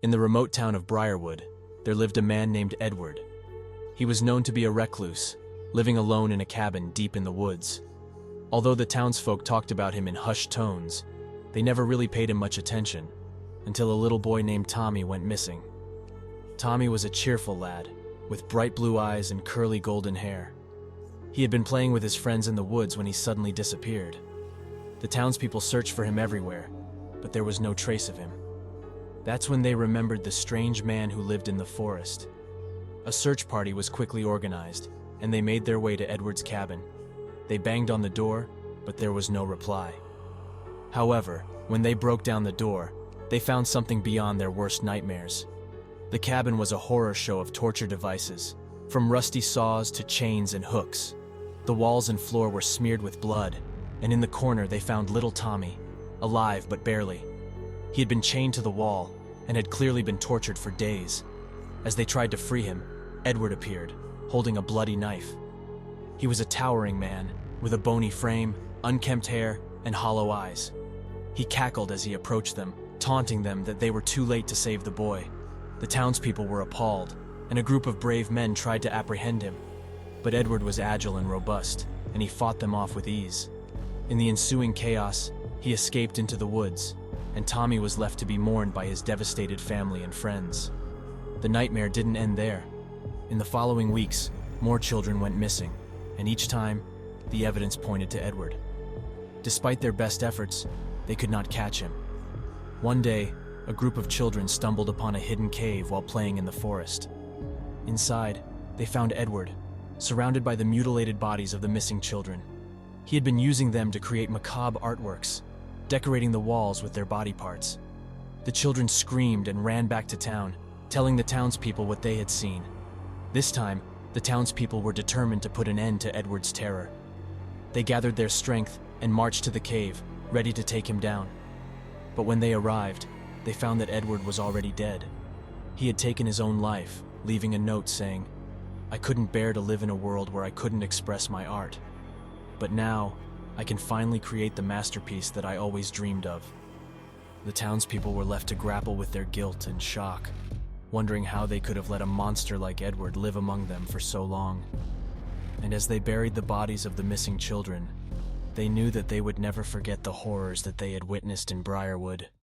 In the remote town of Briarwood, there lived a man named Edward. He was known to be a recluse, living alone in a cabin deep in the woods. Although the townsfolk talked about him in hushed tones, they never really paid him much attention, until a little boy named Tommy went missing. Tommy was a cheerful lad, with bright blue eyes and curly golden hair. He had been playing with his friends in the woods when he suddenly disappeared. The townspeople searched for him everywhere, but there was no trace of him. That's when they remembered the strange man who lived in the forest. A search party was quickly organized, and they made their way to Edward's cabin. They banged on the door, but there was no reply. However, when they broke down the door, they found something beyond their worst nightmares. The cabin was a horror show of torture devices, from rusty saws to chains and hooks. The walls and floor were smeared with blood, and in the corner they found little Tommy, alive but barely. He had been chained to the wall and had clearly been tortured for days. As they tried to free him, Edward appeared, holding a bloody knife. He was a towering man, with a bony frame, unkempt hair, and hollow eyes. He cackled as he approached them, taunting them that they were too late to save the boy. The townspeople were appalled, and a group of brave men tried to apprehend him. But Edward was agile and robust, and he fought them off with ease. In the ensuing chaos, he escaped into the woods, and Tommy was left to be mourned by his devastated family and friends. The nightmare didn't end there. In the following weeks, more children went missing, and each time, the evidence pointed to Edward. Despite their best efforts, they could not catch him. One day, a group of children stumbled upon a hidden cave while playing in the forest. Inside, they found Edward, surrounded by the mutilated bodies of the missing children. He had been using them to create macabre artworks, decorating the walls with their body parts. The children screamed and ran back to town, telling the townspeople what they had seen. This time, the townspeople were determined to put an end to Edward's terror. They gathered their strength and marched to the cave, ready to take him down. But when they arrived, they found that Edward was already dead. He had taken his own life, leaving a note saying, "I couldn't bear to live in a world where I couldn't express my art. But now, I can finally create the masterpiece that I always dreamed of." The townspeople were left to grapple with their guilt and shock, wondering how they could have let a monster like Edward live among them for so long. And as they buried the bodies of the missing children, they knew that they would never forget the horrors that they had witnessed in Briarwood.